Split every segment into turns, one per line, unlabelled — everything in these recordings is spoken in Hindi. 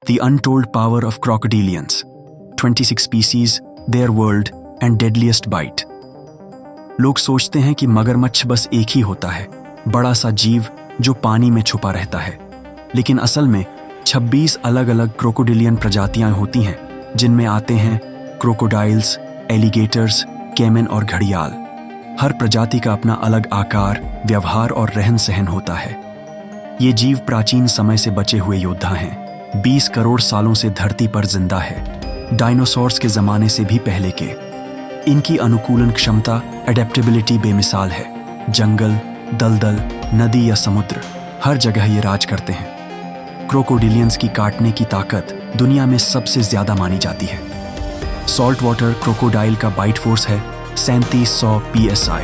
The Untold Power of Crocodilians, 26 Species, Their World and Deadliest Bite। लोग सोचते हैं कि मगरमच्छ बस एक ही होता है, बड़ा सा जीव जो पानी में छुपा रहता है, लेकिन असल में 26 अलग अलग क्रोकोडिलियन प्रजातियां होती हैं, जिनमें आते हैं क्रोकोडाइल्स, एलिगेटर्स, कैमन और घड़ियाल। हर प्रजाति का अपना अलग आकार, व्यवहार और रहन सहन होता है। ये जीव प्राचीन समय से बचे हुए योद्धा हैं, 20 करोड़ सालों से धरती पर जिंदा है, डायनासोर्स के जमाने से भी पहले के। इनकी अनुकूलन क्षमता, एडेप्टेबिलिटी बेमिसाल है। जंगल, दलदल, नदी या समुद्र, हर जगह ये राज करते हैं। क्रोकोडिलियंस की काटने की ताकत दुनिया में सबसे ज्यादा मानी जाती है। सॉल्ट वाटर क्रोकोडाइल का बाइट फोर्स है 3700 psi,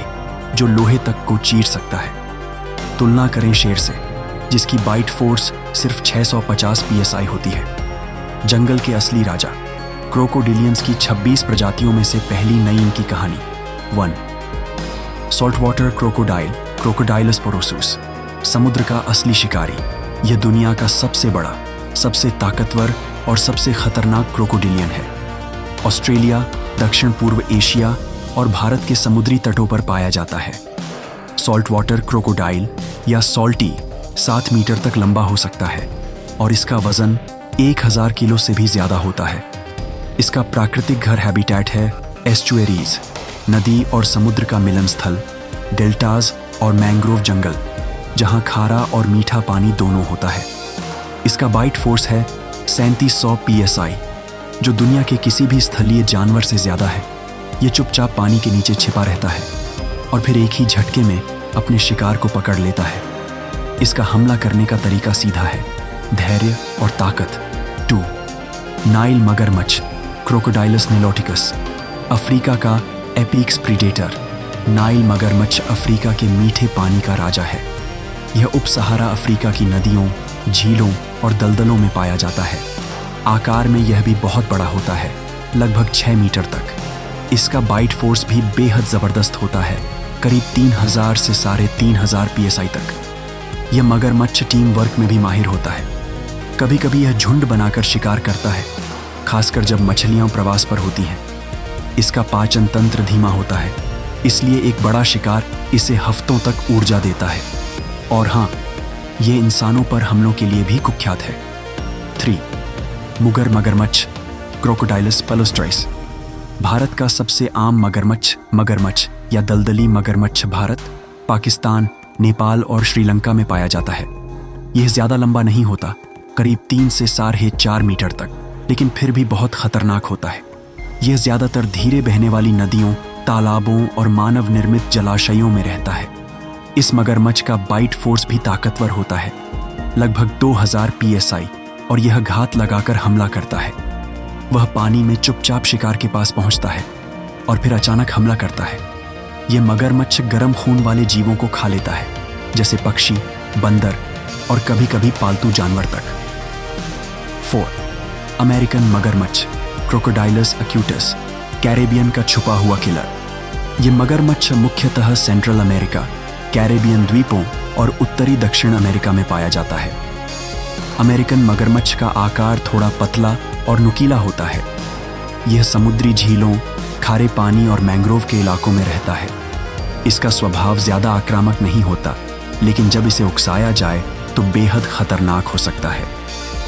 जो लोहे तक को चीर सकता है। तुलना करें शेर से, जिसकी बाइट फोर्स सिर्फ 650 psi होती है। जंगल के असली राजा क्रोकोडिलियंस की 26 प्रजातियों में से पहली नई इनकी कहानी। 1. सॉल्ट वाटर क्रोकोडाइल, क्रोकोडाइलस पोरोसुस, समुद्र का असली शिकारी। यह दुनिया का सबसे बड़ा, सबसे ताकतवर और सबसे खतरनाक क्रोकोडिलियन है। ऑस्ट्रेलिया, दक्षिण पूर्व एशिया और भारत के समुद्री तटों पर पाया जाता है। सॉल्ट वाटर क्रोकोडाइल या सॉल्टी 7 मीटर तक लंबा हो सकता है और इसका वजन 1000 किलो से भी ज्यादा होता है। इसका प्राकृतिक घर हैबिटेट है एस्चुएरीज, नदी और समुद्र का मिलन स्थल, डेल्टाज और मैंग्रोव जंगल, जहां खारा और मीठा पानी दोनों होता है। इसका बाइट फोर्स है 3700 psi, जो दुनिया के किसी भी स्थलीय जानवर से ज्यादा है। ये चुपचाप पानी के नीचे छिपा रहता है और फिर एक ही झटके में अपने शिकार को पकड़ लेता है। इसका हमला करने का तरीका सीधा है, धैर्य और ताकत। 2. नाइल मगरमच्छ क्रोकोडाइलस निलोटिकस, अफ्रीका का एपीक्स प्रीडेटर। नाइल मगरमच्छ अफ्रीका के मीठे पानी का राजा है। यह उप सहारा अफ्रीका की नदियों, झीलों और दलदलों में पाया जाता है। आकार में यह भी बहुत बड़ा होता है, लगभग 6 मीटर तक। इसका बाइट फोर्स भी बेहद जबरदस्त होता है, करीब 3000 से 3500 psi तक। यह मगरमच्छ टीम वर्क में भी माहिर होता है। कभी कभी यह झुंड बनाकर शिकार करता है, खासकर जब मछलियां प्रवास पर होती हैं। इसका पाचन तंत्र धीमा होता है, इसलिए एक बड़ा शिकार इसे हफ्तों तक ऊर्जा देता है। और हाँ, ये इंसानों पर हमलों के लिए भी कुख्यात है। 3. मुगर मगरमच्छ क्रोकोडाइलस पेलोस्ट्राइस, भारत का सबसे आम मगरमच्छ या दलदली मगरमच्छ भारत, पाकिस्तान, नेपाल और श्रीलंका में पाया जाता है। यह ज्यादा लंबा नहीं होता, करीब 3 से 4.5 मीटर तक, लेकिन फिर भी बहुत खतरनाक होता है। यह ज्यादातर धीरे बहने वाली नदियों, तालाबों और मानव निर्मित जलाशयों में रहता है। इस मगरमच्छ का बाइट फोर्स भी ताकतवर होता है, लगभग 2000 psi, और यह घात लगाकर हमला करता है। वह पानी में चुपचाप शिकार के पास पहुंचता है और फिर अचानक हमला करता है। यह मगरमच्छ गर्म खून वाले जीवों को खा लेता है, जैसे पक्षी, बंदर और कभी कभी पालतू जानवर तक। 4. अमेरिकन मगरमच्छ क्रोकोडाइलस अक्यूटस, कैरेबियन का छुपा हुआ किलर। यह मगरमच्छ मुख्यतः सेंट्रल अमेरिका, कैरेबियन द्वीपों और उत्तरी दक्षिण अमेरिका में पाया जाता है। अमेरिकन मगरमच्छ का आकार थोड़ा पतला और नुकीला होता है। यह समुद्री झीलों, खारे पानी और मैंग्रोव के इलाकों में रहता है। इसका स्वभाव ज्यादा आक्रामक नहीं होता, लेकिन जब इसे उकसाया जाए तो बेहद खतरनाक हो सकता है।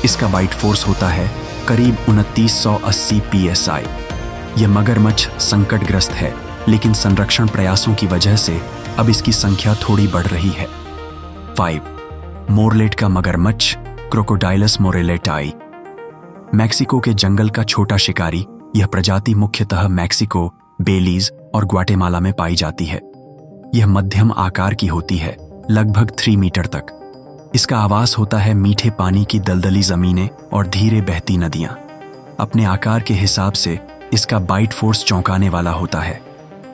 इसका बाइट फोर्स होता है करीब 2980 psi। यह मगरमच्छ संकटग्रस्त है, लेकिन संरक्षण प्रयासों की वजह से अब इसकी संख्या थोड़ी बढ़ रही है। 5. मोरलेट का मगरमच्छ क्रोकोडाइलस मोरेलेटाई, मैक्सिको के जंगल का छोटा शिकारी। यह प्रजाति मुख्यतः मैक्सिको, बेलीज और ग्वाटेमाला में पाई जाती है। यह मध्यम आकार की होती है, लगभग 3 मीटर तक। इसका आवास होता है मीठे पानी की दलदली जमीनें और धीरे बहती नदियां। अपने आकार के हिसाब से इसका बाइट फोर्स चौंकाने वाला होता है,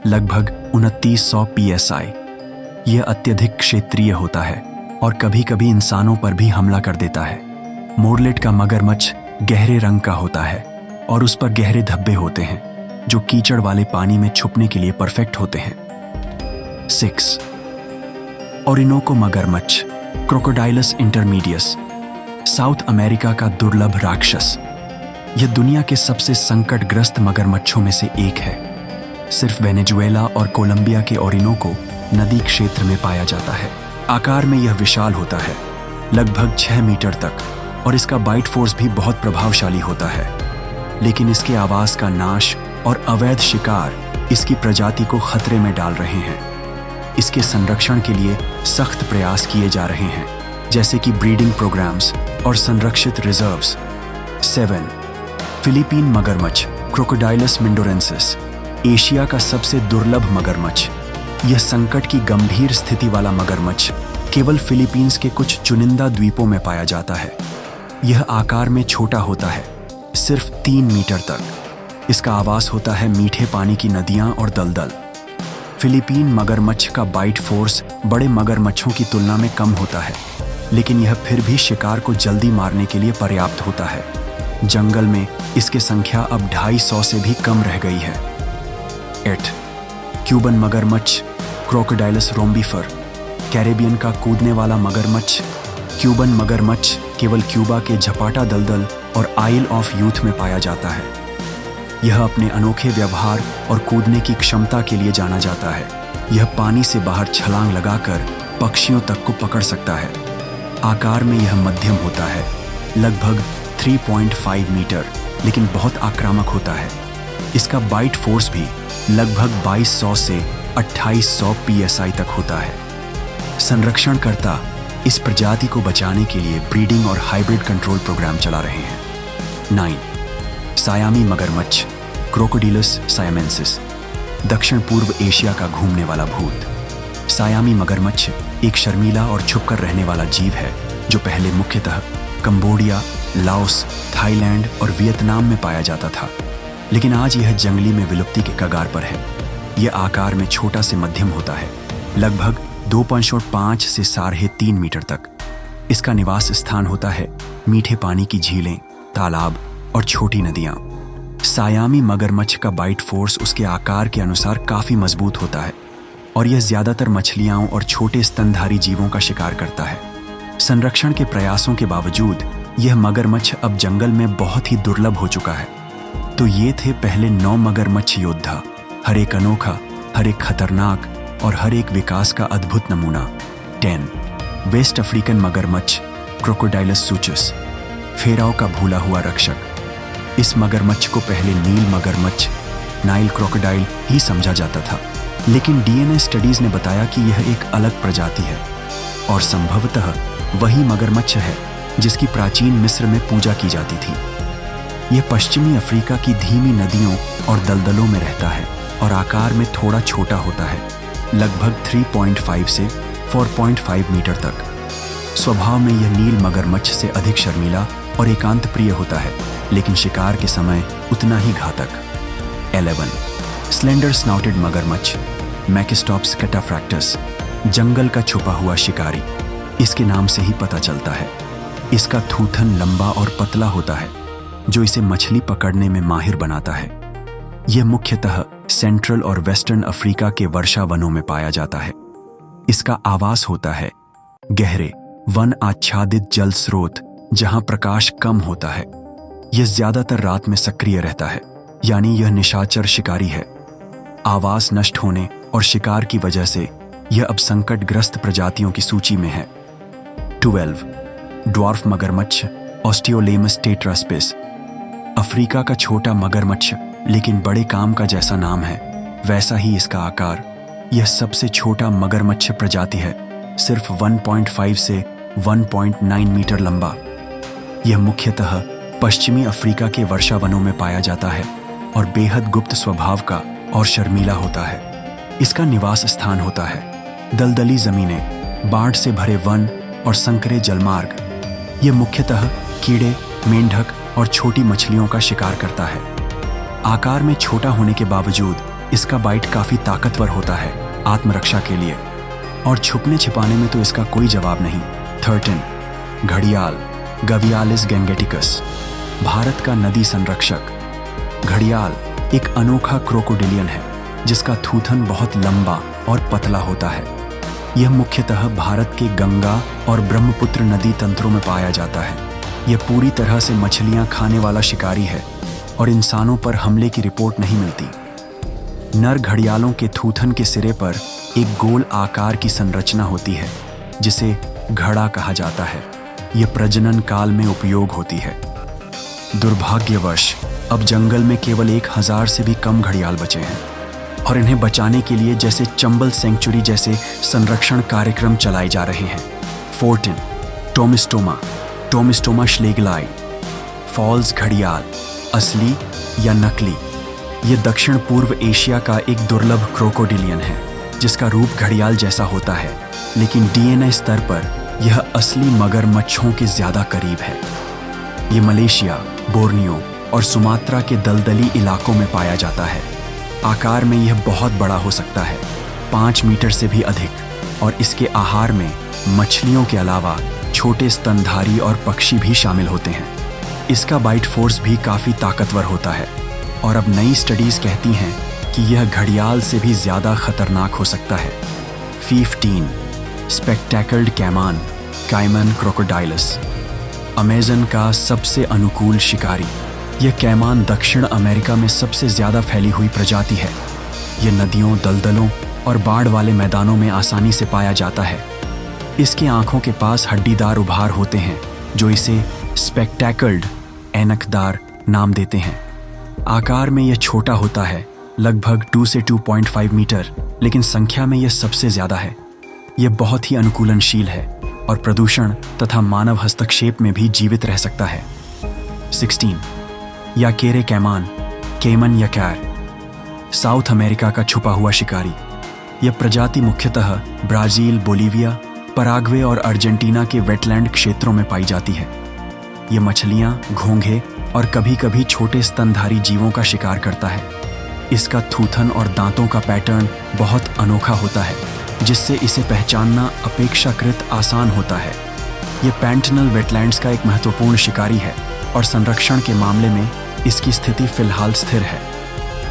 लगभग 2900 psi। यह अत्यधिक क्षेत्रीय होता है और कभी कभी इंसानों पर भी हमला कर देता है। मोरलेट का मगरमच्छ गहरे रंग का होता है और उस पर गहरे धब्बे होते हैं, जो कीचड़ वाले पानी में छुपने के लिए परफेक्ट होते हैं। 6. ओरिनोको मगरमच्छ क्रोकोडाइलस इंटरमीडियस, साउथ अमेरिका का दुर्लभ राक्षस। यह दुनिया के सबसे संकटग्रस्त मगरमच्छों में से एक है। सिर्फ वेनेजुएला और कोलंबिया के ओरिनोको नदी क्षेत्र में पाया जाता है। आकार में यह विशाल होता है, लगभग 6 मीटर तक, और इसका बाइट फोर्स भी बहुत प्रभावशाली होता है। लेकिन इसके आवास का नाश और अवैध शिकार इसकी प्रजाति को खतरे में डाल रहे हैं। इसके संरक्षण के लिए सख्त प्रयास किए जा रहे हैं, जैसे कि ब्रीडिंग प्रोग्राम्स और संरक्षित रिजर्व्स। 7. फिलीपीन मगरमच्छ क्रोकोडाइलस मिंडोरेंसिस, एशिया का सबसे दुर्लभ मगरमच्छ। यह संकट की गंभीर स्थिति वाला मगरमच्छ केवल फिलीपींस के कुछ चुनिंदा द्वीपों में पाया जाता है। यह आकार में छोटा होता है, सिर्फ 3 मीटर तक। इसका आवास होता है मीठे पानी की नदियां और दलदल। फिलीपीन मगरमच्छ का बाइट फोर्स बड़े मगरमच्छों की तुलना में कम होता है, लेकिन यह फिर भी शिकार को जल्दी मारने के लिए पर्याप्त होता है। जंगल में इसकी संख्या अब 250 से भी कम रह गई है। 8. क्यूबन मगरमच्छ क्रोकोडाइलस रोम्बिफर, कैरेबियन का कूदने वाला मगरमच्छ। क्यूबन मगरमच्छ केवल क्यूबा के झपाटा दलदल और आइल ऑफ यूथ में पाया जाता है। यह अपने अनोखे व्यवहार और कूदने की क्षमता के लिए जाना जाता है। यह पानी से बाहर छलांग लगाकर पक्षियों तक को पकड़ सकता है। आकार में यह मध्यम होता है, लगभग 3.5 मीटर, लेकिन बहुत आक्रामक होता है। इसका बाइट फोर्स भी लगभग 2200 से 2800 psi तक होता है। संरक्षणकर्ता इस प्रजाति को बचाने के लिए ब्रीडिंग और हाइब्रिड कंट्रोल प्रोग्राम चला रहे हैं। 9. सायामी मगरमच्छ क्रोकोडिलस सायामेंसिस, दक्षिण पूर्व एशिया का घूमने वाला भूत। सायामी मगरमच्छ एक शर्मीला और छुपकर रहने वाला जीव है, जो पहले मुख्यतः कंबोडिया, लाओस, थाईलैंड और वियतनाम में पाया जाता था, लेकिन आज यह जंगली में विलुप्ति के कगार पर है। यह आकार में छोटा से मध्यम होता है, लगभग 2.5 से 3.5 मीटर तक। इसका निवास स्थान होता है मीठे पानी की झीलें, तालाब और छोटी नदियां। सायामी मगरमच्छ का बाइट फोर्स उसके आकार के अनुसार काफी मजबूत होता है, और यह ज्यादातर मछलियों और छोटे स्तनधारी जीवों का शिकार करता है। संरक्षण के प्रयासों के बावजूद यह मगरमच्छ अब जंगल में बहुत ही दुर्लभ हो चुका है। तो ये थे पहले 9 मगरमच्छ योद्धा, हर एक अनोखा, हर एक खतरनाक और हर एक विकास का अद्भुत नमूना। 10. वेस्ट अफ्रीकन मगरमच्छ क्रोकोडाइलस सूचस, फेराव का भूला हुआ रक्षक। इस मगरमच्छ को पहले नील मगरमच्छ, नाइल क्रोकोडाइल ही समझा जाता था, लेकिन डीएनए स्टडीज ने बताया कि यह एक अलग प्रजाति है और संभवतः वही मगरमच्छ है जिसकी प्राचीन मिस्र में पूजा की जाती थी। यह पश्चिमी अफ्रीका की धीमी नदियों और दलदलों में रहता है और आकार में थोड़ा छोटा होता है, लगभग 3.5 से 4.5 मीटर तक। स्वभाव में यह नील मगरमच्छ से अधिक शर्मीला और एकांत प्रिय होता है, लेकिन शिकार के समय उतना ही घातक। 11. स्लेंडर स्नाउटेड मगरमच्छ मैकिस्टॉप्स कैटाफ्रैक्टस, जंगल का छुपा हुआ शिकारी। इसके नाम से ही पता चलता है। इसका थूथन लंबा और पतला होता है, जो इसे मछली पकड़ने में माहिर बनाता है। यह मुख्यतः सेंट्रल और वेस्टर्न अफ्रीका के वर्षा वनों में पाया जाता है। इसका आवास होता है गहरे वन आच्छादित जल स्रोत, जहां प्रकाश कम होता है। यह ज्यादातर रात में सक्रिय रहता है, यानी यह निशाचर शिकारी है। आवास नष्ट होने और शिकार की वजह से यह अब संकटग्रस्त प्रजातियों की सूची में है। 12. ड्वार्फ मगरमच्छ ऑस्टियोलेमस टेट्रास्पिस, अफ्रीका का छोटा मगरमच्छ, लेकिन बड़े काम का जैसा नाम है वैसा ही इसका आकार। यह सबसे छोटा मगरमच्छ प्रजाति है, सिर्फ 1.5 से 1.9 मीटर लंबा। यह मुख्यतः पश्चिमी अफ्रीका के वर्षा वनों में पाया जाता है और बेहद गुप्त स्वभाव का और शर्मीला होता है। इसका निवास स्थान होता है दलदली जमीनें, बाढ़ से भरे वन और संकरे जलमार्ग। यह मुख्यतः कीड़े, मेंढक और छोटी मछलियों का शिकार करता है। आकार में छोटा होने के बावजूद इसका बाइट काफी ताकतवर होता है आत्मरक्षा के लिए, और छुपने छिपाने में तो इसका कोई जवाब नहीं। 13. घड़ियाल गवियालिस गैंगेटिकस, भारत का नदी संरक्षक। घड़ियाल एक अनोखा क्रोकोडिलियन है जिसका थूथन बहुत लंबा और पतला होता है। यह मुख्यतः भारत के गंगा और ब्रह्मपुत्र नदी तंत्रों में पाया जाता है। यह पूरी तरह से मछलियां खाने वाला शिकारी है और इंसानों पर हमले की रिपोर्ट नहीं मिलती। नर घड़ियालों के थूथन के सिरे पर एक गोल आकार की संरचना होती है जिसे घड़ा कहा जाता है। यह प्रजनन काल में उपयोग होती है। दुर्भाग्यवश अब जंगल में केवल 1000 से भी कम घड़ियाल बचे हैं और इन्हें बचाने के लिए जैसे चंबल सेंचुरी जैसे संरक्षण कार्यक्रम चलाए जा रहे हैं। 14 टोमिस्टोमा श्लेगलाई, फॉल्स घड़ियाल, असली या नकली। यह दक्षिण पूर्व एशिया का एक दुर्लभ क्रोकोडिलियन है जिसका रूप घड़ियाल जैसा होता है, लेकिन डीएनए स्तर पर यह असली मगरमच्छों के ज्यादा करीब है। यह मलेशिया, बोर्नियो और सुमात्रा के दलदली इलाकों में पाया जाता है। आकार में यह बहुत बड़ा हो सकता है, 5 मीटर से भी अधिक, और इसके आहार में मछलियों के अलावा छोटे स्तनधारी और पक्षी भी शामिल होते हैं। इसका बाइट फोर्स भी काफी ताकतवर होता है और अब नई स्टडीज कहती हैं कि यह घड़ियाल से भी ज्यादा खतरनाक हो सकता है। 15 स्पेक्टैकल्ड कैमान, काइमन क्रोकोडाइलस, अमेज़न का सबसे अनुकूल शिकारी। यह कैमान दक्षिण अमेरिका में सबसे ज्यादा फैली हुई प्रजाति है। यह नदियों, दलदलों और बाढ़ वाले मैदानों में आसानी से पाया जाता है। इसके आंखों के पास हड्डीदार उभार होते हैं जो इसे स्पेक्टैकल्ड, ऐनकदार नाम देते हैं। आकार में यह छोटा होता है, लगभग 2 से 2.5 मीटर, लेकिन संख्या में यह सबसे ज्यादा है। यह बहुत ही अनुकूलनशील है और प्रदूषण तथा मानव हस्तक्षेप में भी जीवित रह सकता है। 16 याकेरे कैमान, केमन यकैर, साउथ अमेरिका का छुपा हुआ शिकारी। यह प्रजाति मुख्यतः ब्राजील, बोलीविया, पराग्वे और अर्जेंटीना के वेटलैंड क्षेत्रों में पाई जाती है। यह मछलियां, घोंघे और कभी-कभी छोटे स्तनधारी जीवों का शिकार करता है। इसका थूथन और दांतों का पैटर्न बहुत अनोखा होता है जिससे इसे पहचानना अपेक्षाकृत आसान होता है। यह पैंटनल वेटलैंड्स का एक महत्वपूर्ण शिकारी है और संरक्षण के मामले में इसकी स्थिति फिलहाल स्थिर है।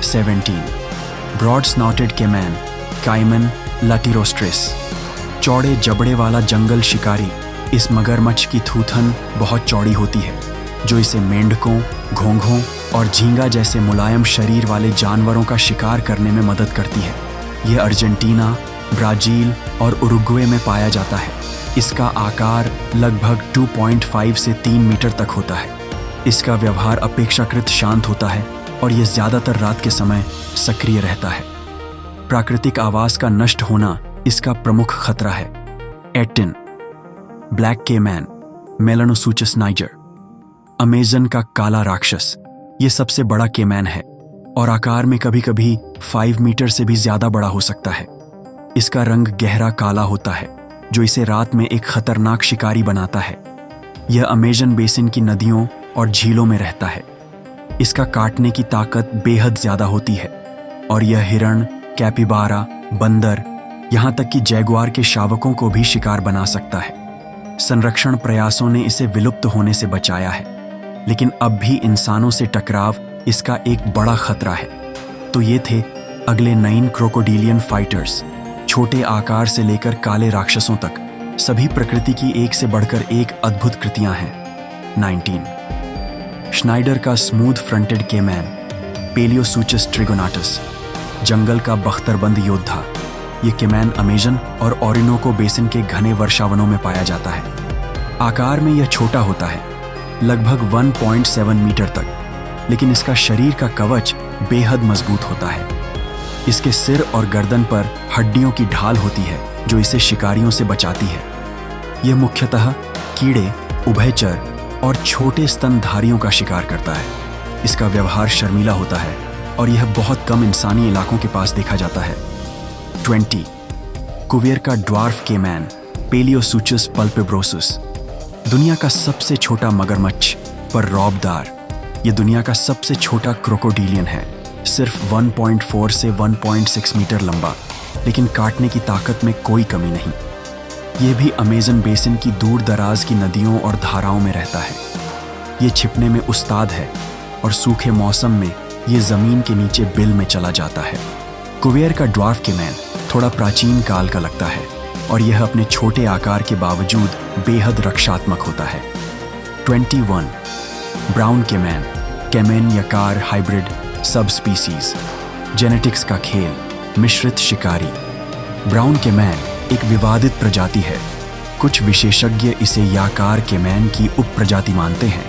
17 ब्रॉड स्नॉटेड कैमन, काइमन लाटिरोस्ट्रिस, चौड़े जबड़े वाला जंगल शिकारी। इस मगरमच्छ की थूथन बहुत चौड़ी होती है जो इसे मेंढकों, घोंघों और झींगा जैसे मुलायम शरीर वाले जानवरों का शिकार करने में मदद करती है। यह अर्जेंटीना, ब्राजील और उरुग्वे में पाया जाता है। इसका आकार लगभग 2.5 से 3 मीटर तक होता है। इसका व्यवहार अपेक्षाकृत शांत होता है और यह ज्यादातर रात के समय सक्रिय रहता है। प्राकृतिक आवास का नष्ट होना इसका प्रमुख खतरा है। 18 ब्लैक केमैन, मेलानोसुचस नाइजर, अमेज़न का काला राक्षस। यह सबसे बड़ा केमैन है और आकार में कभी-कभी 5 मीटर से भी ज्यादा बड़ा हो सकता है। इसका रंग गहरा काला होता है जो इसे रात में एक खतरनाक शिकारी बनाता है। यह अमेज़न बेसिन की नदियों और झीलों में रहता है। इसका काटने की ताकत बेहद ज्यादा होती है और यह हिरण, कैपिबारा, बंदर, यहां तक कि जैगुआर के शावकों को भी शिकार बना सकता है। संरक्षण प्रयासों ने इसे विलुप्त होने से बचाया है, लेकिन अब भी इंसानों से टकराव इसका एक बड़ा खतरा है। तो ये थे अगले 9 क्रोकोडिलियन फाइटर्स। छोटे आकार से लेकर काले राक्षसों तक सभी प्रकृति की एक से बढ़कर एक अद्भुत कृतियां हैं। 19 श्नाइडर का स्मूथ फ्रंटेड केमैन, पेलियोसुचस ट्रिगोनाटस, जंगल का बख्तरबंद योद्धा। ये केमैन अमेज़न और ओरिनोको बेसिन के घने वर्षावनों में पाया जाता है। आकार में यह छोटा होता है, लगभग 1.7 मीटर तक, लेकिन इसका शरीर का कवच बेहद मजबूत होता है। इसके सिर और गर्दन पर हड्डियों की ढाल होती है जो इसे शिकारियों से बचाती है। यह मुख्यतः कीड़े, उभयचर और छोटे स्तनधारियों का शिकार करता है। इसका व्यवहार शर्मीला होता है और यह बहुत कम इंसानी इलाकों के पास देखा जाता है। 20 कुवियर का ड्वार्फ केमैन, पेलियोसुचस पल्पेब्रोसस, दुनिया का सबसे छोटा मगरमच्छ पर रौबदार। यह दुनिया का सबसे छोटा क्रोकोडिलियन है, सिर्फ 1.4 से 1.6 मीटर लंबा, लेकिन काटने की ताकत में कोई कमी नहीं। यह भी अमेज़न बेसिन की दूर दराज की नदियों और धाराओं में रहता है। यह छिपने में उस्ताद है और सूखे मौसम में यह जमीन के नीचे बिल में चला जाता है। कुवियर का ड्वार्फ केमैन थोड़ा प्राचीन काल का लगता है और यह अपने छोटे आकार के बावजूद बेहद रक्षात्मक होता है। 21 ब्राउन केमैन, केमैन या car hybrid sub species. Genetics का खेल, मिश्रित शिकारी। ब्राउन केमैन एक विवादित प्रजाति है। कुछ विशेषज्ञ इसे याकार केमैन की उप प्रजाति मानते हैं,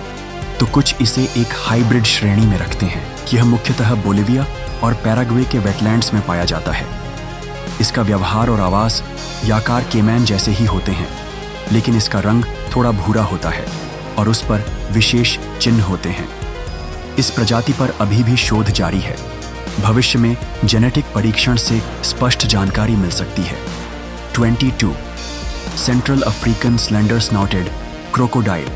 तो कुछ इसे एक हाइब्रिड श्रेणी में रखते हैं। यह मुख्यतः बोलिविया और पैराग्वे के वेटलैंड्स में पाया जाता है। इसका व्यवहार और आवास याकार केमैन जैसे ही होते हैं, लेकिन इसका रंग थोड़ा भूरा होता है और उस पर विशेष चिन्ह होते हैं। इस प्रजाति पर अभी भी शोध जारी है। भविष्य में जेनेटिक परीक्षण से स्पष्ट जानकारी मिल सकती है। 22 central African slender snouted crocodile,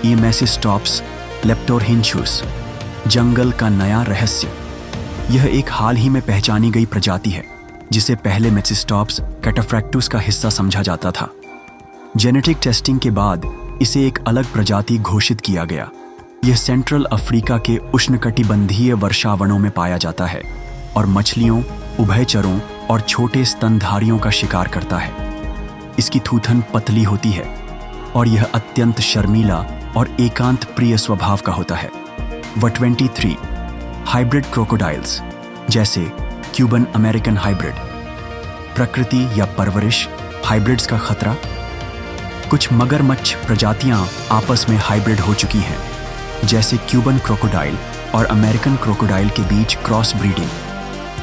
Mecistops leptorhynchus, जंगल का नया रहस्य। यह एक हाल ही में पहचानी गई प्रजाति है, जिसे पहले मेसिस्टॉप्स कैटाफ्रैक्टस का हिस्सा समझा जाता था। जेनेटिक टेस्टिंग के बाद इसे एक अलग प्रजाति घोषित किया गया। यह सेंट्रल अफ्रीका के उष्णकटिबंधीय वर्षावनों में पाया जाता है और मछलियों, उभयचरों और छोटे स्तनधारियों का शिकार करता है। इसकी थूथन पतली होती है और यह अत्यंत शर्मीला और एकांत प्रिय स्वभाव का होता है। 23 हाइब्रिड क्रोकोडाइल्स, जैसे क्यूबन अमेरिकन हाइब्रिड। प्रकृति या परवरिश, हाइब्रिड्स का खतरा। कुछ मगरमच्छ प्रजातियां आपस में हाइब्रिड हो चुकी हैं, जैसे क्यूबन क्रोकोडाइल और अमेरिकन क्रोकोडाइल के बीच क्रॉस ब्रीडिंग।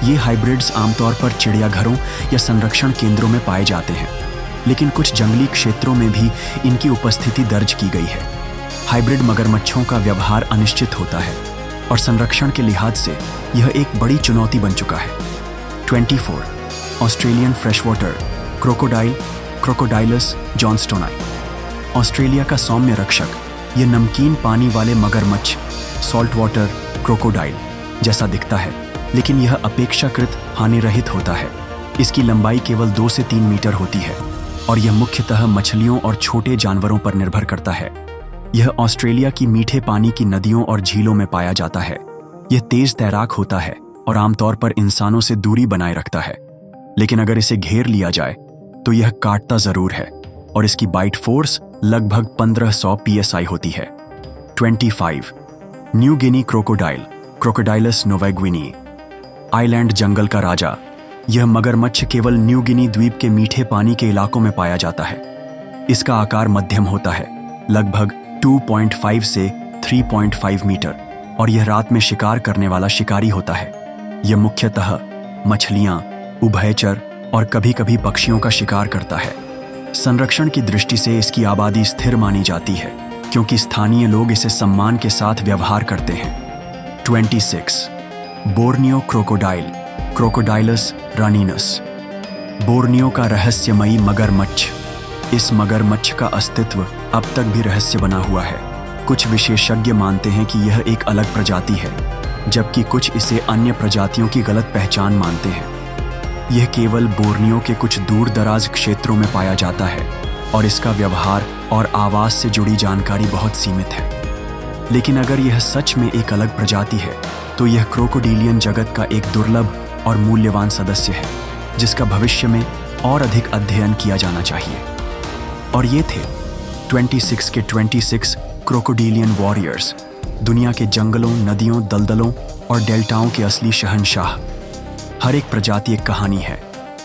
ये हाइब्रिड्स आमतौर पर चिड़ियाघरों या संरक्षण केंद्रों में पाए जाते हैं, लेकिन कुछ जंगली क्षेत्रों में भी इनकी उपस्थिति दर्ज की गई है। हाइब्रिड मगरमच्छों का व्यवहार अनिश्चित होता है और संरक्षण के लिहाज से यह एक बड़ी चुनौती बन चुका है। 24 Australian freshwater crocodile, Crocodylus जॉनस्टोनाई। Australia का सौम्य रक्षक, यह नमकीन पानी वाले मगरमच्छ सॉल्ट वाटर क्रोकोडाइल जैसा दिखता है, लेकिन यह अपेक्षाकृत हानिरहित होता है। इसकी लंबाई केवल 2 से 3 मीटर होती है और यह मुख्यतः मछलियों और छोटे जानवरों पर निर्भर करता है। यह ऑस्ट्रेलिया की मीठे पानी की नदियों और झीलों में पाया जाता है। यह तेज तैराक होता है और आमतौर पर इंसानों से दूरी बनाए रखता है, लेकिन अगर इसे घेर लिया जाए तो यह काटता जरूर है और इसकी बाइट फोर्स लगभग 1500 psi होती है। 25 New Guinea crocodile, Crocodylus नोवेग्विनी। Island जंगल का राजा, यह मगरमच्छ केवल न्यू गिनी द्वीप के मीठे पानी के इलाकों में पाया जाता है। इसका आकार मध्यम होता है, लगभग 2.5 से 3.5 मीटर, और यह रात में शिकार करने वाला शिकारी होता है। यह मुख्यतः मछलियां, उभयचर और कभी-कभी पक्षियों का शिकार करता है। संरक्षण की दृष्टि से इसकी आबादी स्थिर मानी जाती है, क्योंकि स्थानीय लोग इसे सम्मान के साथ व्यवहार करते हैं। 26 बोर्नियो क्रोकोडाइल, क्रोकोडाइलस रानिनस। बोर्नियो का रहस्यमयी मगरमच्छ। इस मगरमच्छ का अस्तित्व अब तक भी रहस्य बना हुआ है। कुछ विशेषज्ञ मानते हैं कि यह एक अलग प्रजाति है, जबकि कुछ इसे अन्य प्रजातियों की गलत पहचान मानते हैं। यह केवल बोर्नियो के कुछ दूर दराज क्षेत्रों में पाया जाता है और इसका व्यवहार और आवास से जुड़ी जानकारी बहुत सीमित है। लेकिन अगर यह सच में एक अलग प्रजाति है, तो यह क्रोकोडीलियन जगत का एक दुर्लभ और मूल्यवान सदस्य है, जिसका भविष्य में और अधिक अध्ययन किया जाना चाहिए। और ये थे 26 के 26 क्रोकोडीलियन वॉरियर्स, दुनिया के जंगलों, नदियों, दलदलों और डेल्टाओं के असली शहंशाह। हर एक प्रजाति एक कहानी है,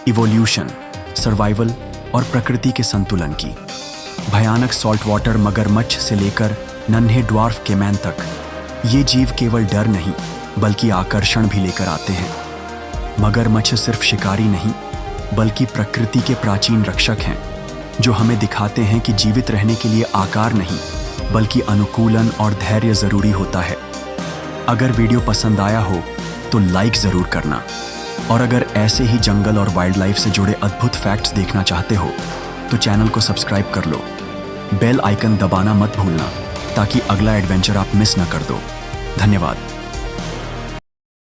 इवोल्यूशन, सर्वाइवल और प्रकृति के संतुलन की। भयानक सॉल्ट वाटर मगरमच्छ से लेकर नन्हे ड्वार्फ केमैन तक, ये जीव केवल डर नहीं बल्कि आकर्षण भी लेकर आते हैं। मगरमच्छ सिर्फ शिकारी नहीं, बल्कि प्रकृति के प्राचीन रक्षक हैं, जो हमें दिखाते हैं कि जीवित रहने के लिए आकार नहीं, बल्कि अनुकूलन और धैर्य जरूरी होता है। अगर वीडियो पसंद आया हो तो लाइक जरूर करना, और अगर ऐसे ही जंगल और वाइल्ड लाइफ से जुड़े अद्भुत फैक्ट्स देखना चाहते हो तो चैनल को सब्सक्राइब कर लो। बेल आइकन दबाना मत भूलना, ताकि अगला एडवेंचर आप मिस न कर दो। धन्यवाद।